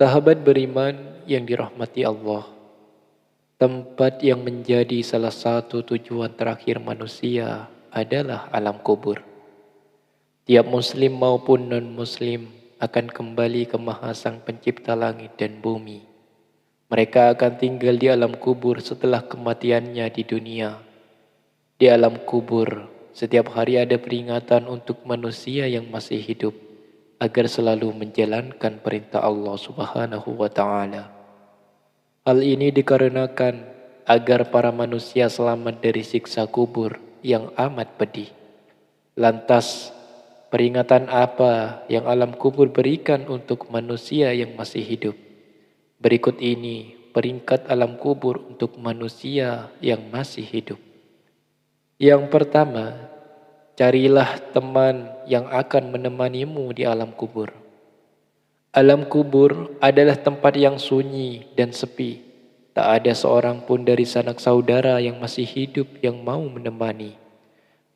Sahabat beriman yang dirahmati Allah, tempat yang menjadi salah satu tujuan terakhir manusia adalah alam kubur. Tiap muslim maupun non-muslim akan kembali ke Maha Sang Pencipta langit dan bumi. Mereka akan tinggal di alam kubur setelah kematiannya di dunia. Di alam kubur, setiap hari ada peringatan untuk manusia yang masih hidup agar selalu menjalankan perintah Allah Subhanahu wa taala. Hal ini dikarenakan agar para manusia selamat dari siksa kubur yang amat pedih. Lantas, peringatan apa yang alam kubur berikan untuk manusia yang masih hidup? Berikut ini peringkat alam kubur untuk manusia yang masih hidup. Yang pertama, carilah teman yang akan menemanimu di alam kubur. Alam kubur adalah tempat yang sunyi dan sepi. Tak ada seorang pun dari sanak saudara yang masih hidup yang mau menemani.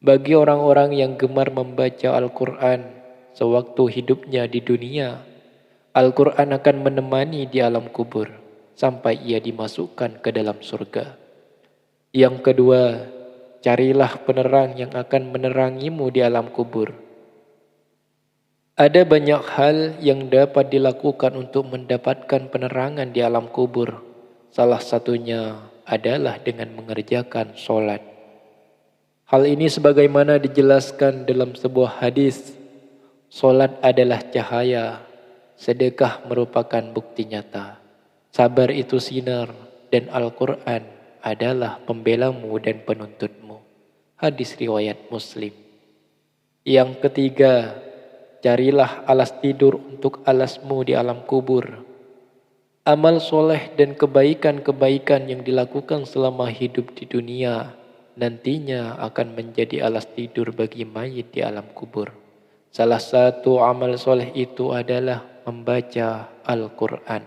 Bagi orang-orang yang gemar membaca Al-Quran sewaktu hidupnya di dunia, Al-Quran akan menemani di alam kubur sampai ia dimasukkan ke dalam surga. Yang kedua, carilah penerang yang akan menerangimu di alam kubur. Ada banyak hal yang dapat dilakukan untuk mendapatkan penerangan di alam kubur. Salah satunya adalah dengan mengerjakan sholat. Hal ini sebagaimana dijelaskan dalam sebuah hadis, sholat adalah cahaya, sedekah merupakan bukti nyata, sabar itu sinar, dan Al-Quran adalah pembelamu dan penuntutmu. Hadis riwayat Muslim. Yang ketiga, carilah alas tidur untuk alasmu di alam kubur. Amal soleh dan kebaikan-kebaikan yang dilakukan selama hidup di dunia nantinya akan menjadi alas tidur bagi mayit di alam kubur. Salah satu amal soleh itu adalah membaca Al-Quran.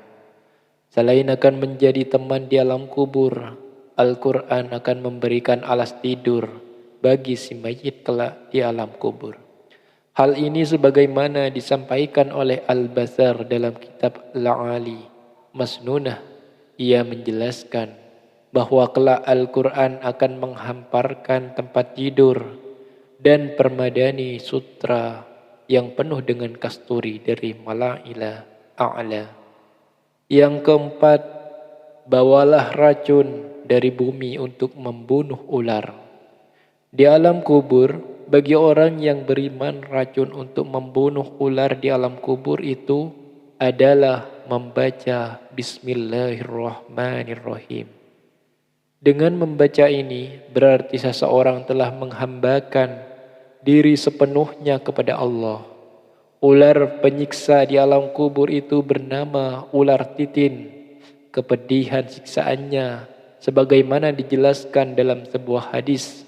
Selain akan menjadi teman di alam kubur, Al-Quran akan memberikan alas tidur bagi si mayit kelak di alam kubur. Hal ini sebagaimana disampaikan oleh Al-Bazar dalam kitab Al-Ali Masnunah. Ia menjelaskan bahwa kelak Al-Quran akan menghamparkan tempat tidur dan permadani sutra yang penuh dengan kasturi dari Mala'ila A'la. Yang keempat, bawalah racun dari bumi untuk membunuh ular. Di alam kubur, bagi orang yang beriman, racun untuk membunuh ular di alam kubur itu adalah membaca Bismillahirrahmanirrahim. Dengan membaca ini, berarti seseorang telah menghambakan diri sepenuhnya kepada Allah. Ular penyiksa di alam kubur itu bernama ular titin. Kepedihan siksaannya sebagaimana dijelaskan dalam sebuah hadis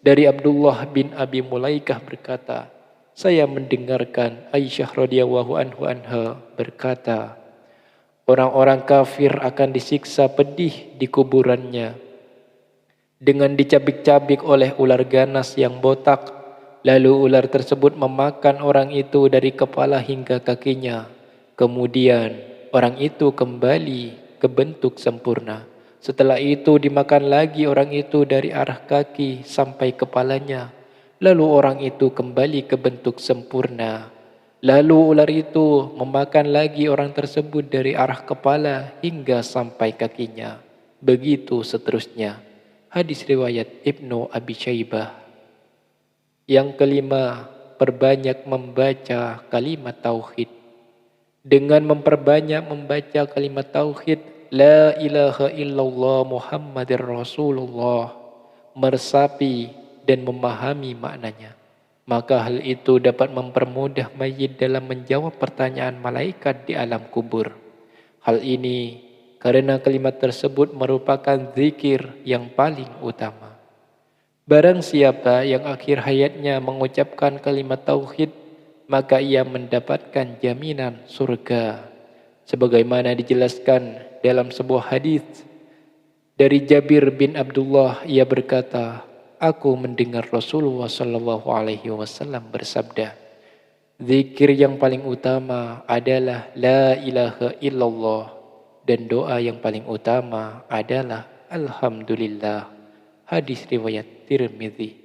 dari Abdullah bin Abi Mulaikah berkata, saya mendengarkan Aisyah radhiyallahu anha berkata, orang-orang kafir akan disiksa pedih di kuburannya dengan dicabik-cabik oleh ular ganas yang botak. Lalu ular tersebut memakan orang itu dari kepala hingga kakinya. Kemudian orang itu kembali ke bentuk sempurna. Setelah itu dimakan lagi orang itu dari arah kaki sampai kepalanya. Lalu orang itu kembali ke bentuk sempurna. Lalu ular itu memakan lagi orang tersebut dari arah kepala hingga sampai kakinya. Begitu seterusnya. Hadis riwayat Ibnu Abi Syaibah. Yang kelima, perbanyak membaca kalimat tauhid. Dengan memperbanyak membaca kalimat tauhid, la ilaha illallah Muhammadir Rasulullah, meresapi dan memahami maknanya, maka hal itu dapat mempermudah mayit dalam menjawab pertanyaan malaikat di alam kubur. Hal ini karena kalimat tersebut merupakan zikir yang paling utama. Barang siapa yang akhir hayatnya mengucapkan kalimat tauhid, maka ia mendapatkan jaminan surga. Sebagaimana dijelaskan dalam sebuah hadis dari Jabir bin Abdullah, ia berkata, aku mendengar Rasulullah sallallahu alaihi wasallam bersabda, Zikir yang paling utama adalah la ilaha illallah, dan doa yang paling utama adalah alhamdulillah. Hadis riwayat Tirmizi.